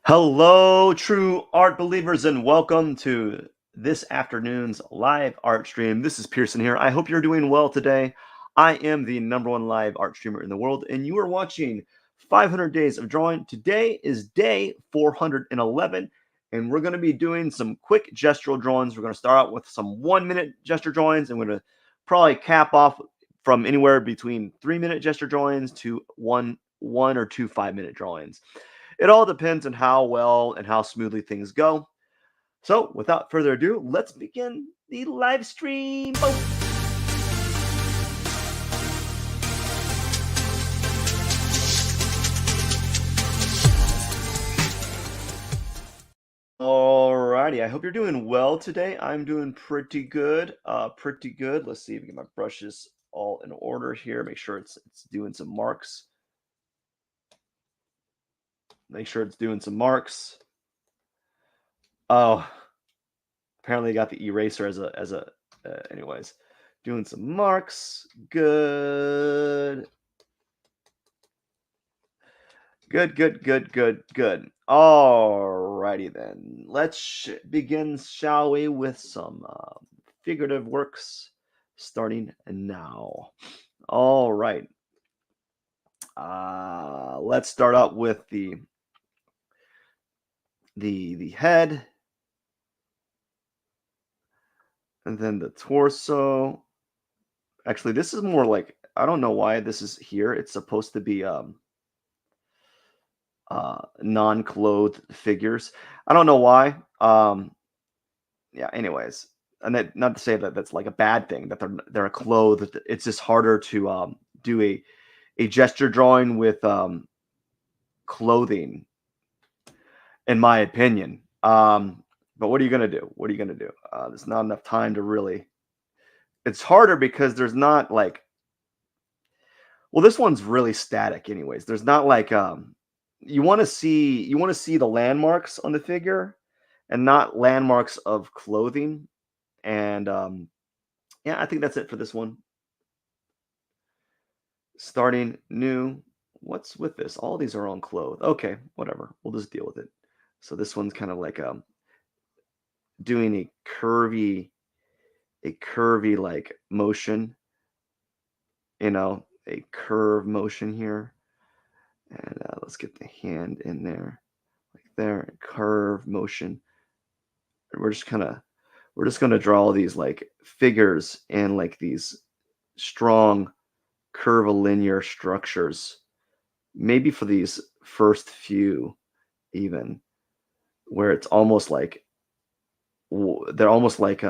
Hello, true art believers, and welcome to this afternoon's live art stream. This is Pierson here. I hope you're doing well today. I am the #1 live art streamer in the world, and you are watching 500 Days of Drawing. Today is day 411, and we're going to be doing some quick gestural drawings. We're going to start out with some 1-minute gesture drawings, and we're going to probably cap off from anywhere between 3-minute gesture drawings to one or two 5-minute drawings. It all depends on how well and how smoothly things go. So, without further ado, let's begin the live stream. Boom. Alrighty, I hope you're doing well today. I'm doing pretty good. Let's see if we get my brushes all in order here. Make sure it's doing some marks. Make sure it's doing some marks. Oh, apparently I got the eraser as a anyways, doing some marks. Good. Good. Alrighty then. Let's begin, shall we, with some figurative works starting now. All right. Let's start out with the head, and then the torso. Actually, this is more like, I don't know why this is here. It's supposed to be non-clothed figures. I don't know why. Yeah, anyways, and that, not to say that that's like a bad thing that they're clothed. It's just harder to do a gesture drawing with clothing, in my opinion. But what are you gonna do? What are you gonna do? There's not enough time to really. It's harder because there's not like. Well, this one's really static, anyways. There's not like you want to see the landmarks on the figure, and not landmarks of clothing. And yeah, I think that's it for this one. Starting new. What's with this? All these are on clothes. Okay, whatever. We'll just deal with it. So this one's kind of like doing a curvy like motion. A curve motion here. And let's get the hand in there, like there. Curve motion. And we're just gonna draw all these like figures and like these strong curvilinear structures, maybe for these first few, even, where it's almost like they're almost like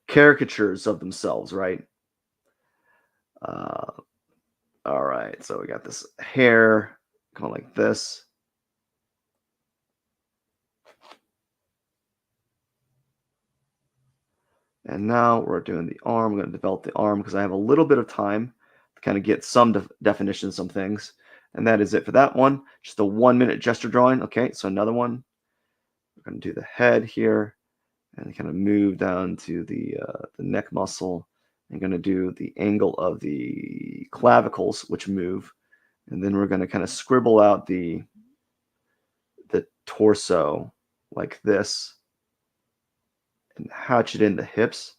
caricatures of themselves, right? All right, so we got this hair going like this. And now we're doing the arm. I'm going to develop the arm because I have a little bit of time to kind of get some definition, some things. And that is it for that one. Just a 1-minute gesture drawing. Okay, so another one. We're going to do the head here and kind of move down to the neck muscle. I'm going to do the angle of the clavicles, which move. And then we're going to kind of scribble out the torso like this and hatch it in the hips.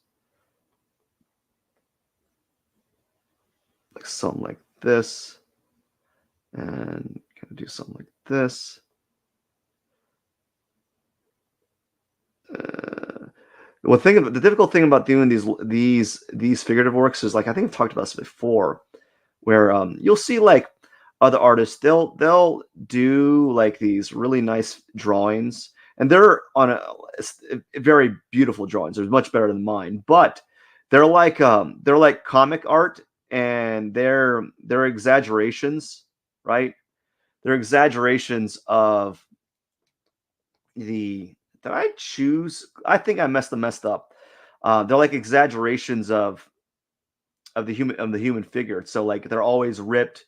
Like something like this. And kind of do something like this. The difficult thing about doing these figurative works is, like, I think I've talked about this before, where you'll see like other artists, they'll do like these really nice drawings, and they're on a very beautiful drawings. They're much better than mine, but they're like comic art, and they're exaggerations, right? They're exaggerations of the did I choose? I think I messed up. They're like exaggerations of the human figure. So like they're always ripped.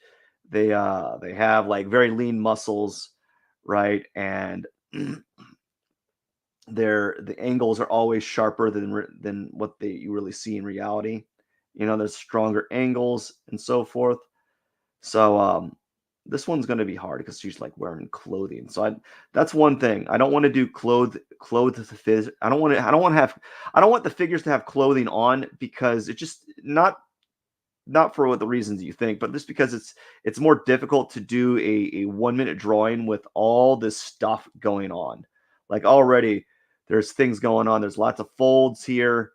They have like very lean muscles, right? And the angles are always sharper than what you really see in reality. There's stronger angles and so forth. So this one's going to be hard because she's like wearing clothing. So that's one thing. I don't want to do clothed I don't want to have I don't want the figures to have clothing on because it just not for what the reasons you think, but just because it's more difficult to do a 1 minute drawing with all this stuff going on. Like already there's things going on. There's lots of folds here.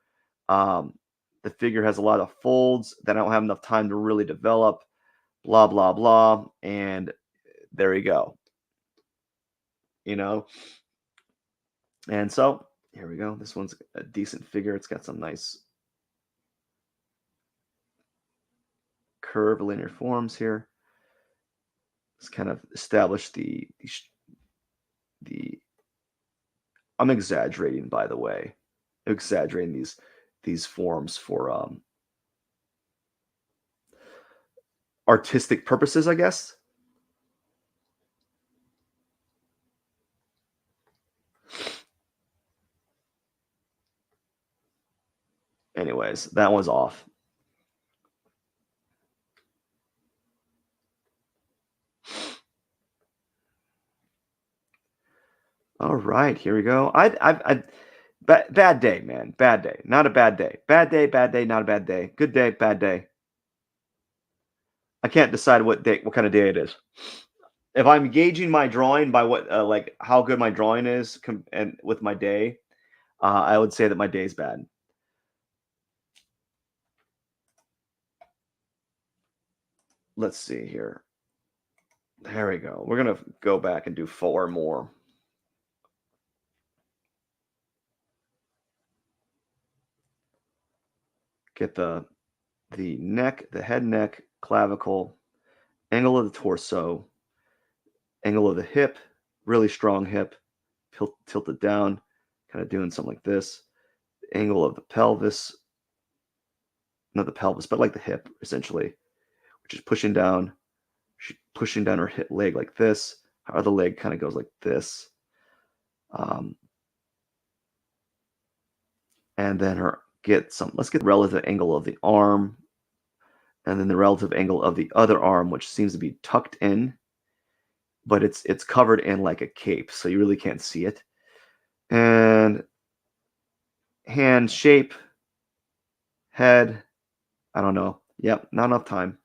Um, the figure has a lot of folds that I don't have enough time to really develop. Blah blah blah, and there you go. You know, and so here we go. This one's a decent figure. It's got some nice curve linear forms here. Let's kind of establish the I'm exaggerating, by the way, exaggerating these forms for artistic purposes, I guess. Anyways, that one's off. All right, here we go. Bad day, man. Bad day. Not a bad day. Bad day, bad day, not a bad day. Good day, bad day. I can't decide what kind of day it is. If I'm gauging my drawing by what, like how good my drawing is, and with my day, I would say that my day's bad. Let's see here. There we go. We're gonna go back and do 4 more. Get the neck, the head, neck, clavicle, angle of the torso, angle of the hip, really strong hip, tilt it down, kind of doing something like this. Angle of the pelvis, not the pelvis, but like the hip, essentially, which is pushing down. She's pushing down her hip leg like this. Her other leg kind of goes like this. And then let's get the relative angle of the arm, and then the relative angle of the other arm, which seems to be tucked in, but it's covered in like a cape, so you really can't see it. And hand shape, head, I don't know. Yep, not enough time.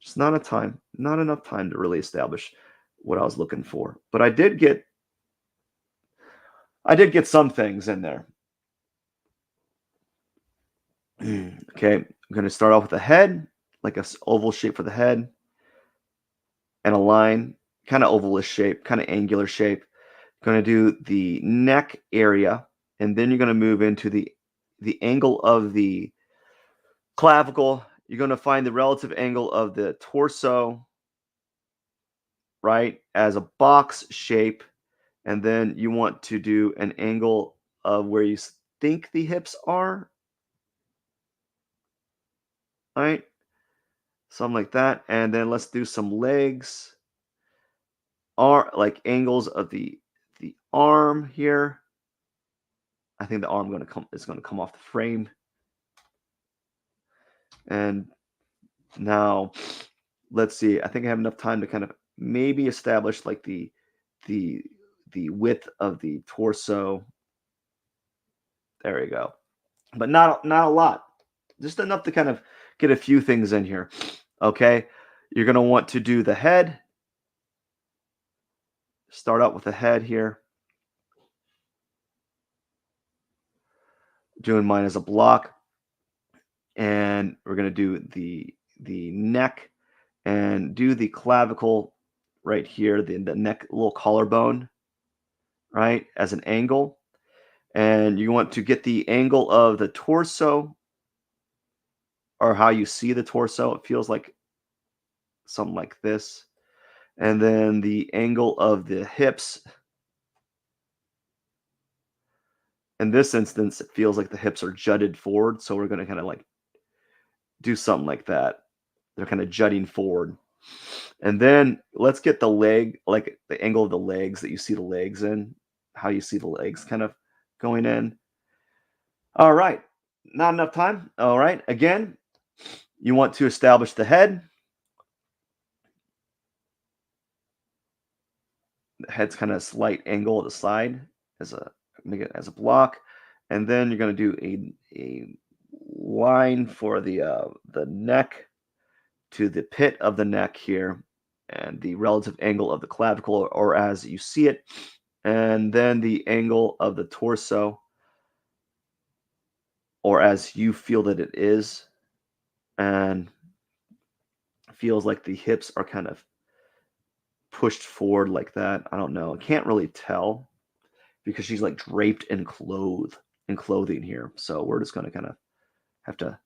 Just not enough time to really establish what I was looking for. But I did get some things in there. Okay, I'm going to start off with a head, like a oval shape for the head, and a line, kind of ovalish shape, kind of angular shape. Going to do the neck area, and then you're going to move into the angle of the clavicle. You're going to find the relative angle of the torso, right, as a box shape, and then you want to do an angle of where you think the hips are, right? Something like that. And then let's do some legs, are like angles of the arm here. I think the arm is going to come off the frame. And now let's see. I think I have enough time to kind of maybe establish like the width of the torso. There you go. But not a lot. Just enough to kind of get a few things in here. Okay? You're going to want to do the head. Start out with the head here. Doing mine as a block. And we're going to do the neck and do the clavicle right here, the neck little collarbone, right, as an angle. And you want to get the angle of the torso, or how you see the torso. It feels like something like this. And then the angle of the hips. In this instance, it feels like the hips are jutted forward. So we're going to kind of like do something like that. They're kind of jutting forward. And then let's get the leg, like the angle of the legs that you see the legs in, how you see the legs kind of going in. All right. Not enough time. All right. Again, you want to establish the head. The head's kind of slight angle at the side as a make it as a block, and then you're going to do a line for the neck to the pit of the neck here, and the relative angle of the clavicle, or as you see it, and then the angle of the torso, or as you feel that it is, and feels like the hips are kind of pushed forward like that. I don't know. I can't really tell because she's like draped in clothing here. So we're just going to kind of have to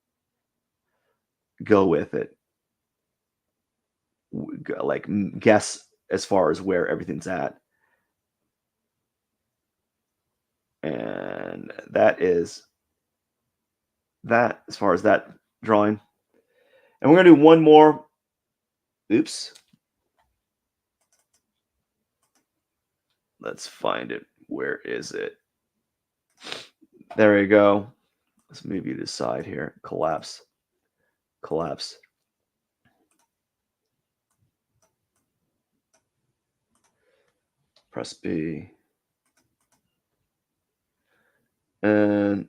go with it. Like guess as far as where everything's at. And that is that as far as that drawing. And we're going to do one more. Oops. Let's find it. Where is it? There you go. Let's move you to the side here. Collapse. Collapse. Press B. And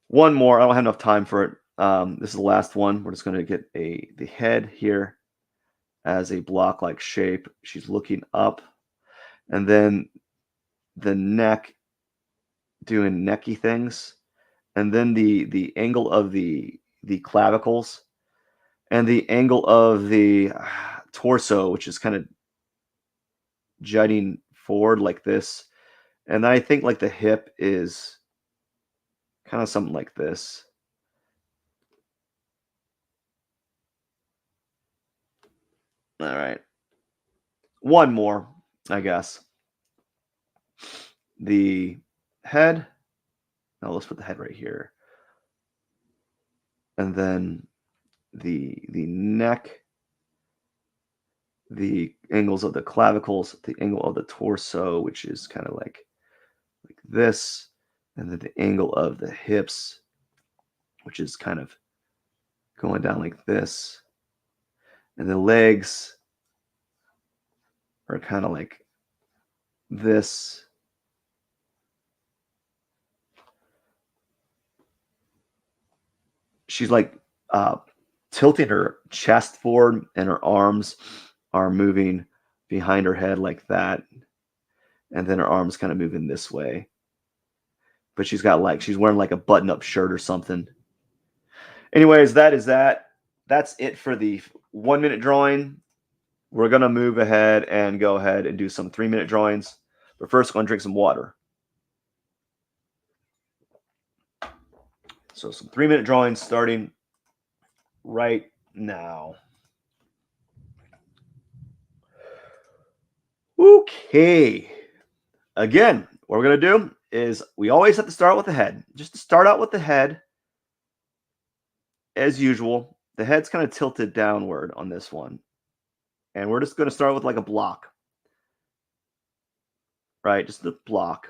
one more. I don't have enough time for it. This is the last one. We're just going to get the head here as a block-like shape. She's looking up. And then the neck doing necky things. And then the angle of the clavicles. And the angle of the torso, which is kind of jutting forward like this. And then I think like the hip is kind of something like this. All right. One more, I guess. The head. Now let's put the head right here. And then the neck, the angles of the clavicles, the angle of the torso, which is kind of like this, and then the angle of the hips, which is kind of going down like this. And the legs are kind of like this. She's like tilting her chest forward, and her arms are moving behind her head like that. And then her arms kind of moving this way. But she's wearing like a button-up shirt or something. Anyways, that is that. That's it for the 1 minute drawing. We're going to move ahead and go ahead and do some 3 minute drawings. But first, I'm going to drink some water. So some 3 minute drawings starting right now. Okay. Again, what we're going to do is we always have to start with the head. Just to start out with the head, as usual, the head's kind of tilted downward on this one. And we're just going to start with like a block. Right? Just a block.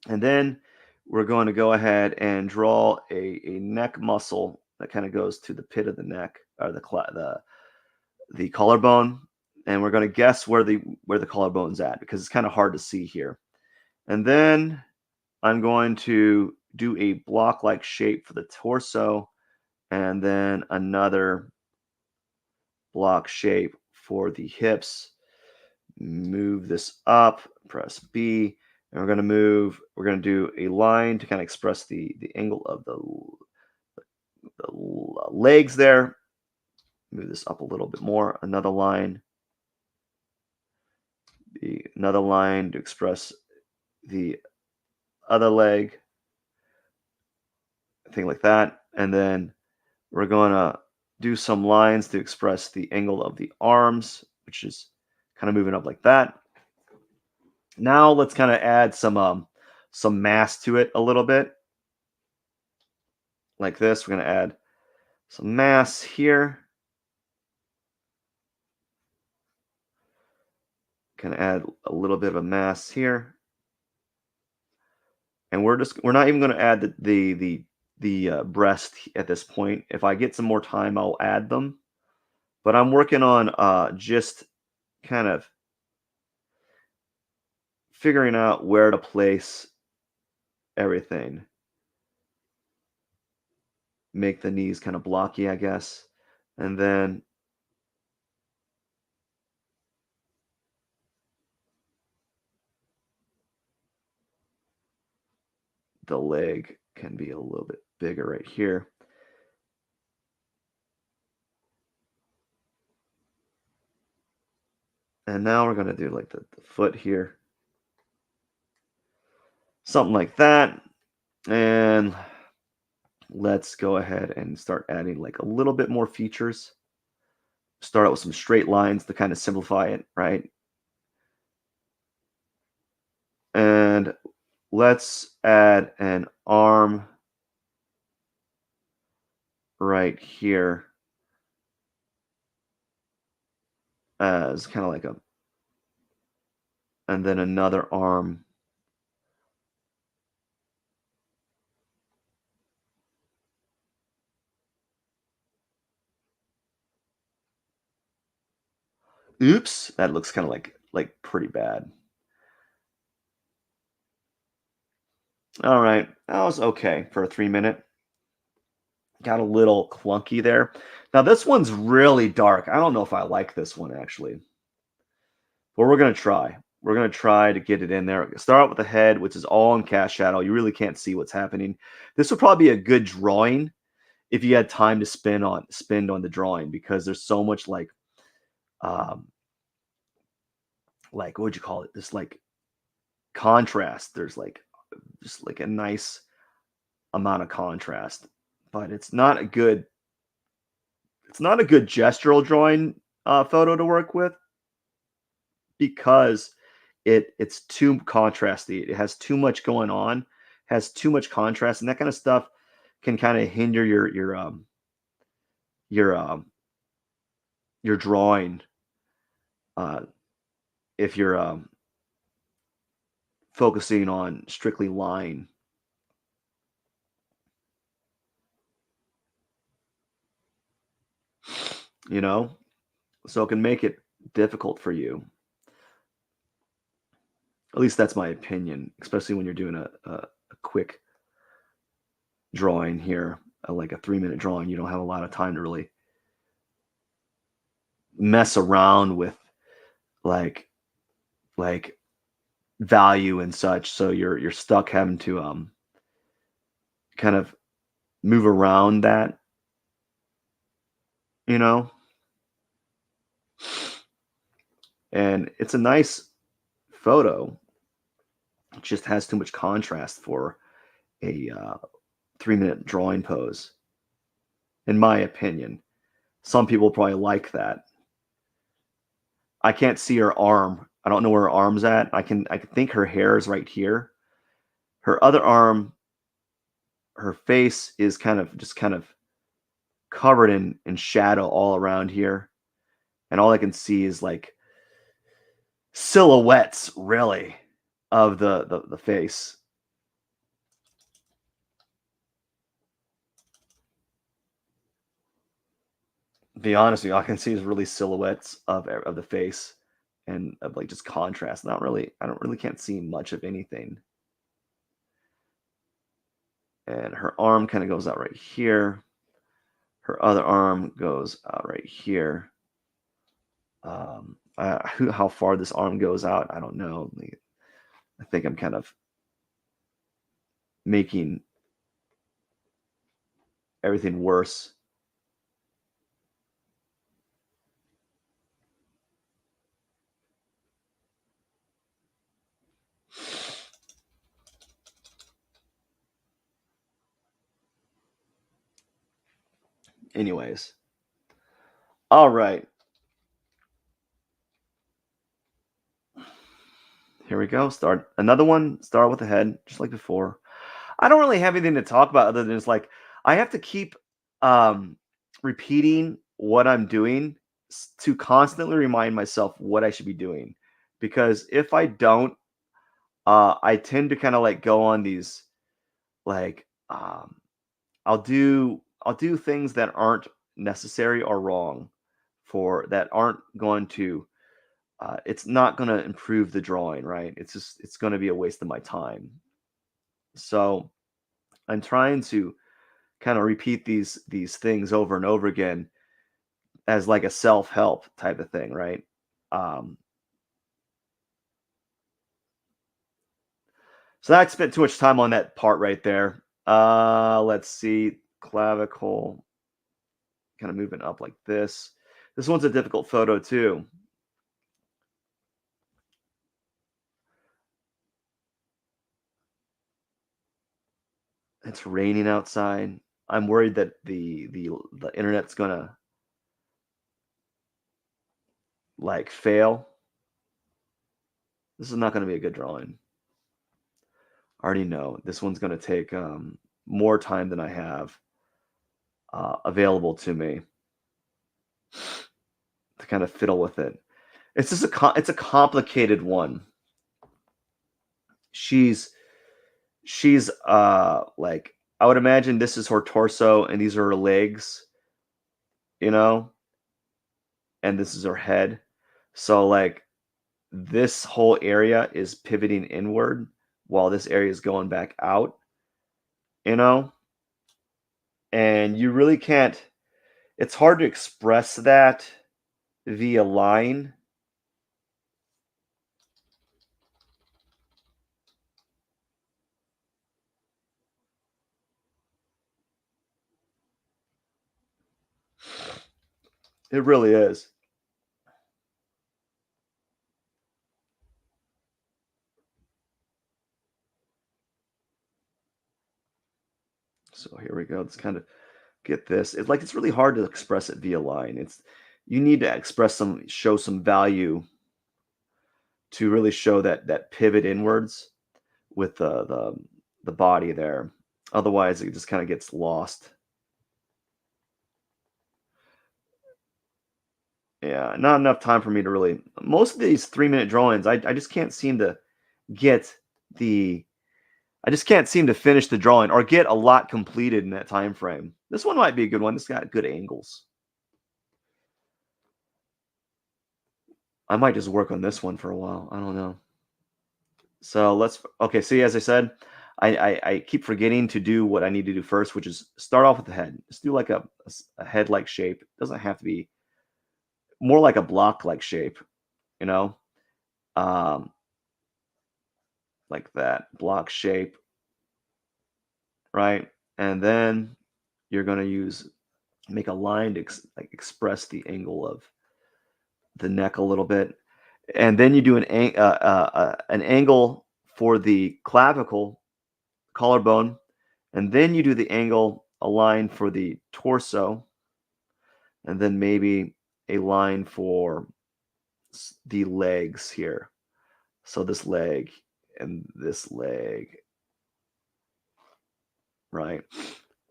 And then we're going to go ahead and draw a neck muscle that kind of goes to the pit of the neck, or the collarbone. And we're going to guess where the collarbone's at, because it's kind of hard to see here. And then I'm going to do a block-like shape for the torso, and then another block shape for the hips. Move this up, press B, and we're going to do a line to kind of express the angle of the legs there. Move this up a little bit more. Another line. Another line to express the other leg. Thing like that. And then we're going to do some lines to express the angle of the arms, which is kind of moving up like that. Now let's kind of add some mass to it a little bit. Like this. We're going to add some mass here. Can add a little bit of a mass here. And we're not even going to add the breast at this point. If I get some more time, I'll add them. But I'm working on just kind of figuring out where to place everything. Make the knees kind of blocky, I guess. And then the leg can be a little bit bigger right here. And now we're going to do like the foot here. Something like that. And let's go ahead and start adding like a little bit more features. Start out with some straight lines to kind of simplify it, right? And let's add an arm right here as kind of like a, and then another arm. Oops, that looks kind of like pretty bad. All right, that was okay for a 3 minute. Got a little clunky there. Now this one's really dark. I don't know if I like this one actually, but we're gonna try. We're gonna try to get it in there. Start out with the head, which is all in cast shadow. You really can't see what's happening. This would probably be a good drawing if you had time to spend on the drawing because there's so much um like what would you call it? This like contrast. There's like just like a nice amount of contrast, but it's not a good gestural drawing photo to work with because it's too contrasty. It has too much going on, has too much contrast, and that kind of stuff can kind of hinder your your drawing uh, if you're focusing on strictly line. You know, so it can make it difficult for you. At least that's my opinion, especially when you're doing a quick drawing here, like a 3 minute drawing. You don't have a lot of time to really mess around with like like value and such. So you're stuck having to kind of move around that, you know. And it's a nice photo. It just has too much contrast for a 3 minute drawing pose, in my opinion. Some people probably like that. I can't see her arm. I don't know where her arm's at. I can think her hair is right here. Her other arm, her face is kind of covered in shadow all around here. And all I can see is like silhouettes really of the face. To be honest with you, all I can see is really silhouettes of the face and of like just contrast. Not really, I don't really can't see much of anything. And her arm kind of goes out right here. Her other arm goes out right here. How far this arm goes out, I don't know. I think I'm kind of making everything worse. Anyways, all right. Here we go. Start another one. Start with the head, just like before. I don't really have anything to talk about other than it's like I have to keep um, repeating what I'm doing to constantly remind myself what I should be doing. Because if I don't, I tend to kind of like go on these like I'll do things that aren't necessary or wrong for that aren't going to it's not going to improve the drawing, right? It's going to be a waste of my time. So I'm trying to kind of repeat these things over and over again as like a self-help type of thing, right? Um, so I spent too much time on that part right there. Let's see, clavicle, kind of moving up like this. This one's a difficult photo too. It's raining outside. I'm worried that the internet's gonna like fail. This is not gonna be a good drawing. I already know this one's gonna take more time than I have available to me to kind of fiddle with it. It's just it's a complicated one. She's like I would imagine this is her torso and these are her legs, you know, and this is her head. So like this whole area is pivoting inward while this area is going back out, you know, and you really can't, it's hard to express that via line. It really is. So here we go. Let's kind of get this. It's like it's really hard to express it via line. It's you need to express some show some value to really show that pivot inwards with the body there. Otherwise, it just kind of gets lost. Yeah, not enough time for me to really. Most of these 3 minute drawings, I just can't seem to get the. I just can't seem to finish the drawing or get a lot completed in that time frame. This one might be a good one. This got good angles. I might just work on this one for a while. I don't know. So let's okay. See, as I said, I keep forgetting to do what I need to do first, which is start off with the head. Just do like a head like shape. It doesn't have to be more like a block like shape, you know, um, like that block shape, right? And then you're gonna use make a line to like express the angle of the neck a little bit, and then you do an angle for the clavicle collarbone, and then you do the angle, a line for the torso, and then maybe a line for the legs here. So this leg and this leg, right?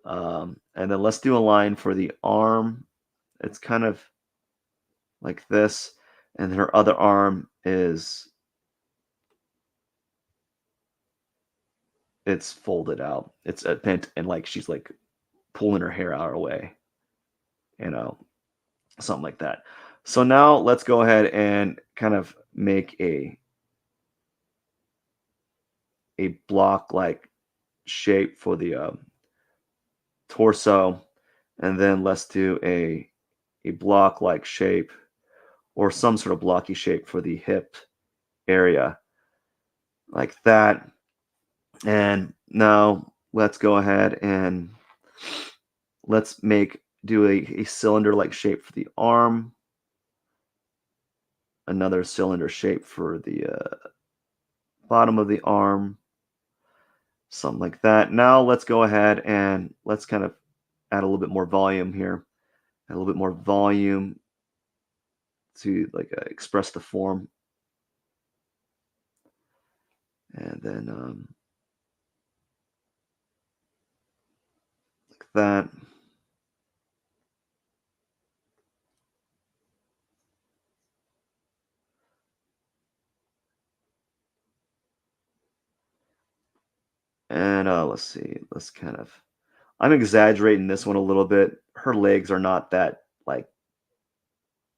And then let's do a line for the arm. It's kind of like this, and then her other arm is it's folded out. It's a bent, and like she's like pulling her hair out of her way, you know, something like that. So now let's go ahead and kind of make a block like shape for the torso, and then let's do a block like shape or some sort of blocky shape for the hip area like that. And now let's go ahead and let's make do a cylinder like shape for the arm, another cylinder shape for the bottom of the arm, something like that. Now let's go ahead and let's kind of add a little bit more volume here, add a little bit more volume to like express the form. And then like that. And let's see, let's kind of, I'm exaggerating this one a little bit. Her legs are not that like,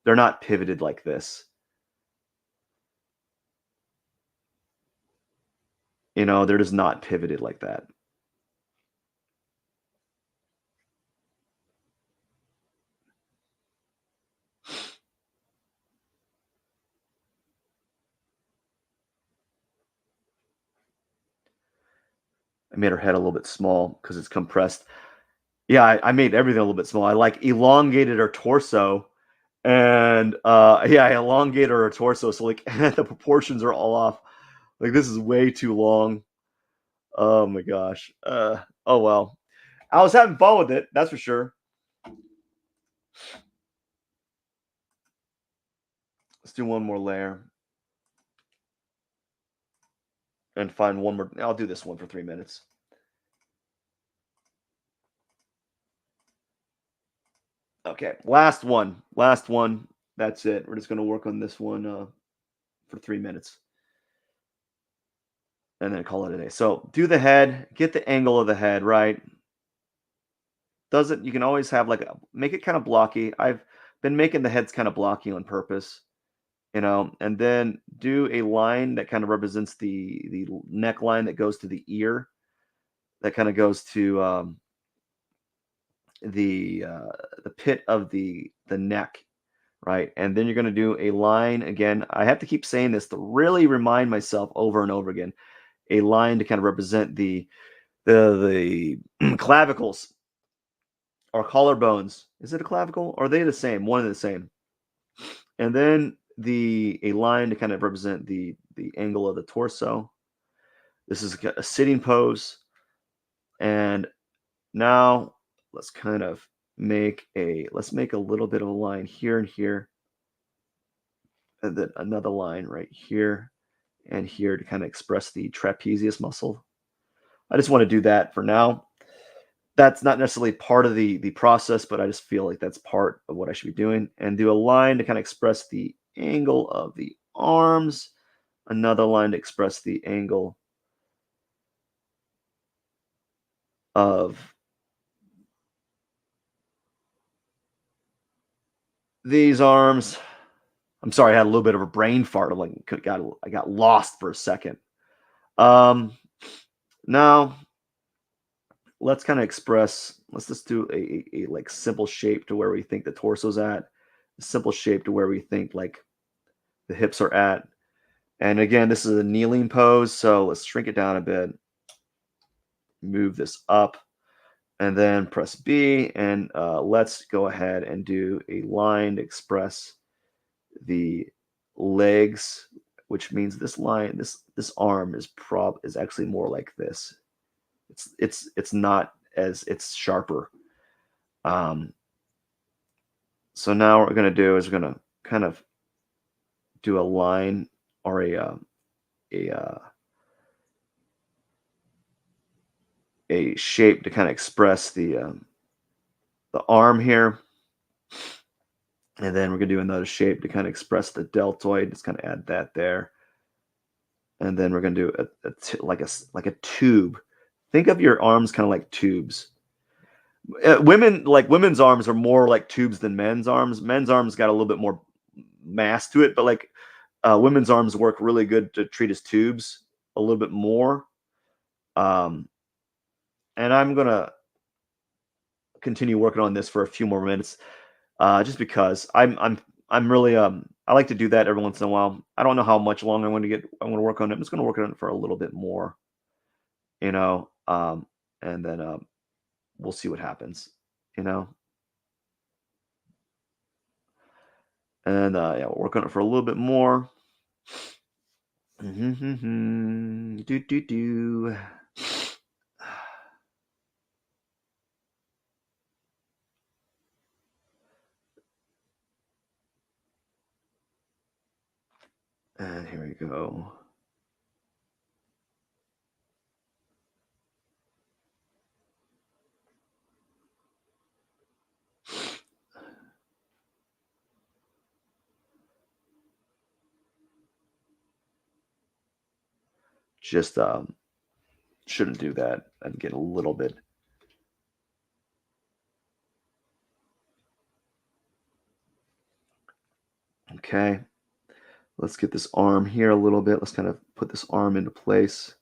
they're not pivoted like this. they're just not pivoted like that. I made her head a little bit small because it's compressed. Yeah, I made everything a little bit small. I like elongated her torso, and yeah, I elongated her torso, so like the proportions are all off. Like this is way too long. Oh my gosh. Oh well. I was having fun with it, that's for sure. Let's do one more layer and find one more. I'll do this one for 3 minutes. Okay, last one. Last one. That's it. We're just gonna work on this one for 3 minutes and then call it a day. So do the head, get the angle of the head right. Doesn't you can always have like make it kind of blocky. I've been making the heads kind of blocky on purpose, and then do a line that kind of represents the neckline that goes to the ear, that kind of goes to the pit of the neck, right? And then you're going to do a line again. I have to keep saying this to really remind myself over and over again. A line to kind of represent the clavicles or collarbones. Is it a clavicle? Or are they the same? One and the same. And then the a line to kind of represent the angle of the torso. This is a sitting pose. And now let's kind of let's make a little bit of a line here and here, and then another line right here and here to kind of express the trapezius muscle. I just want to do that for now. That's not necessarily part of the process, but I just feel like that's part of what I should be doing. And do a line to kind of express the angle of the arms, another line to express the angle of these arms. I'm sorry, I had a little bit of a brain fart. I got lost for a second. Um, Now let's kind of express. Let's just do a like simple shape to where we think the torso's at. A simple shape to where we think like the hips are at. And again, this is a kneeling pose, so let's shrink it down a bit. Move this up, and then press B, and let's go ahead and do a line to express the legs, which means this line, this arm is actually more like this. It's not as it's sharper. Um, so now what we're gonna do is we're gonna kind of do a line or a a shape to kind of express the arm here, and then we're gonna do another shape to kind of express the deltoid. Just kind of add that there, and then we're gonna do like a tube. Think of your arms kind of like tubes. Women's arms are more like tubes than men's arms. Men's arms got a little bit more mass to it, but like women's arms work really good to treat as tubes a little bit more. Um, and I'm gonna continue working on this for a few more minutes, just because I'm really I like to do that every once in a while. I don't know how much longer I'm going to work on it. I'm just going to work on it for a little bit more, you know, and then we'll see what happens, you know. And yeah, we'll work on it for a little bit more. Do do do. And here we go. Just shouldn't do that. I'd get a little bit. Okay. Let's get this arm here a little bit. Let's kind of put this arm into place.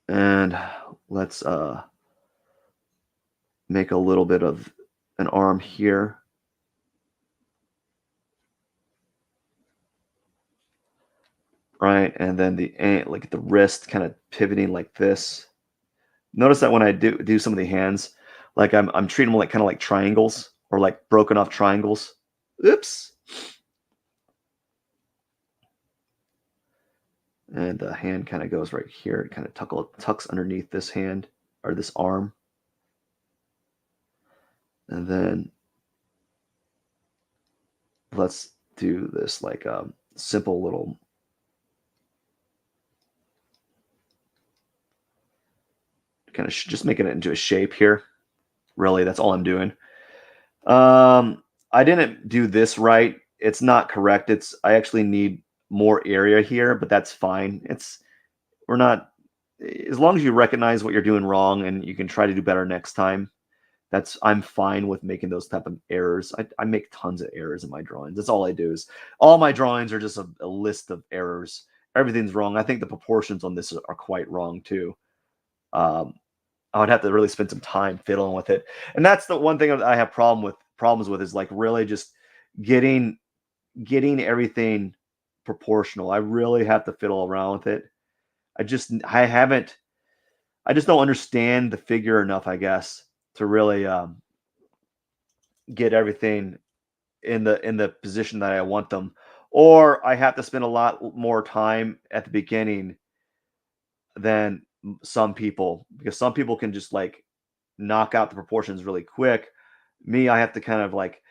And let's make a little bit of an arm here. Right, and then like the wrist kind of pivoting like this. Notice that when I do some of the hands, like I'm treating them like kind of like triangles or like broken off triangles. Oops. And the hand kind of goes right here. It kind of tucks underneath this hand or this arm. And then let's do this like simple little kind of just making it into a shape here. Really, that's all I'm doing. I didn't do this right. It's not correct. I actually need more area here, but that's fine. We're not, as long as you recognize what you're doing wrong and you can try to do better next time. I'm fine with making those type of errors. I make tons of errors in my drawings. That's all I do is all my drawings are just a list of errors. Everything's wrong. I think the proportions on this are quite wrong too. Um, I would have to really spend some time fiddling with it. And that's the one thing that I have problems with is like really just getting everything proportional. I really have to fiddle around with it. I just don't understand the figure enough, I guess, to really get everything in the position that I want them. Or I have to spend a lot more time at the beginning than some people, because some people can just like knock out the proportions really quick. Me, I have to kind of like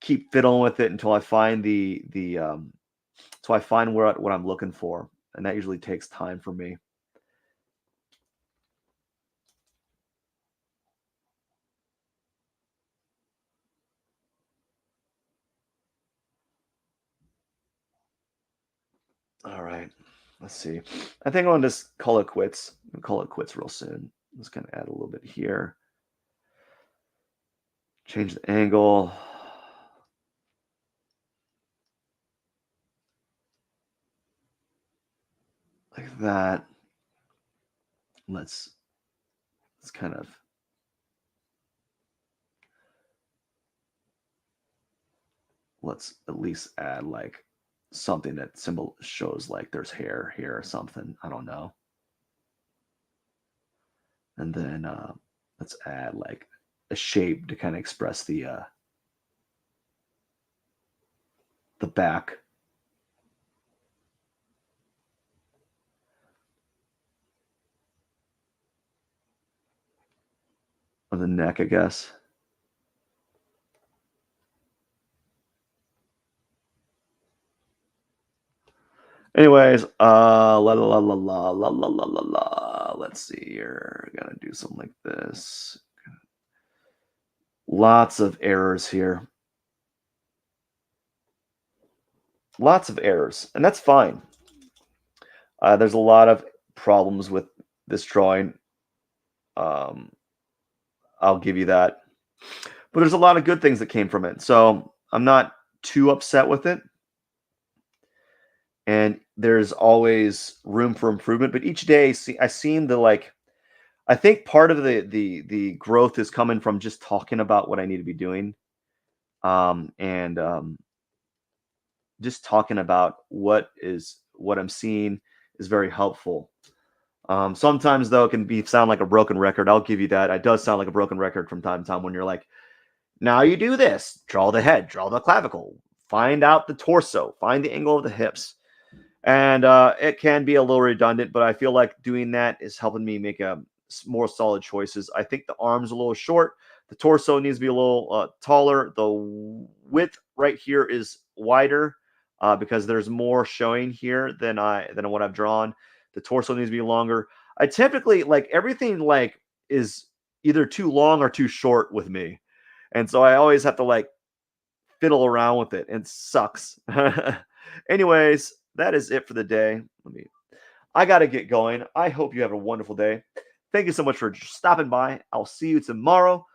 keep fiddling with it until I find what I'm looking for, and that usually takes time for me. All right, let's see. I think I'll just call it quits. I'll call it quits real soon. Let's kind of add a little bit here. Change the angle. Like that. Let's kind of let's at least add like something that symbol shows like there's hair here or something. I don't know. And then let's add like a shape to kind of express the back of the neck, I guess. Anyways, la la la la la la la la la la. Let's see here. Gotta do something like this. Lots of errors here. Lots of errors, and that's fine. There's a lot of problems with this drawing. Um, I'll give you that. But there's a lot of good things that came from it. So I'm not too upset with it. And there's always room for improvement. But each day, I seem to like. I think part of the growth is coming from just talking about what I need to be doing, and just talking about what I'm seeing is very helpful. Sometimes though, it can sound like a broken record. I'll give you that. It does sound like a broken record from time to time when you're like, now you do this, draw the head, draw the clavicle, find out the torso, find the angle of the hips. And it can be a little redundant, but I feel like doing that is helping me make more solid choices. I think the arm's a little short. The torso needs to be a little taller. The width right here is wider because there's more showing here than what I've drawn. The torso needs to be longer. I typically like everything like is either too long or too short with me. And so I always have to like fiddle around with it, and it sucks. Anyways, that is it for the day. I got to get going. I hope you have a wonderful day. Thank you so much for stopping by. I'll see you tomorrow.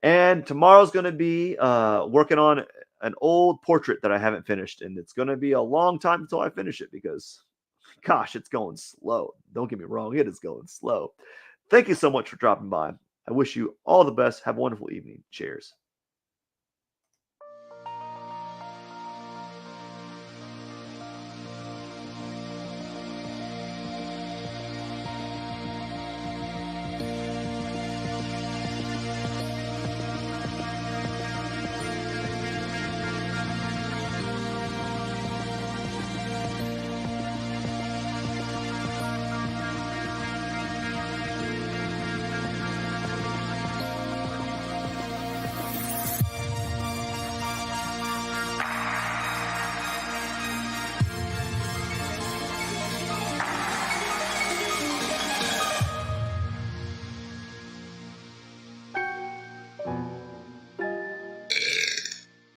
And tomorrow's going to be working on an old portrait that I haven't finished. And it's going to be a long time until I finish it because Gosh, it's going slow. Don't get me wrong, it is going slow. Thank you so much for dropping by. I wish you all the best. Have a wonderful evening. Cheers.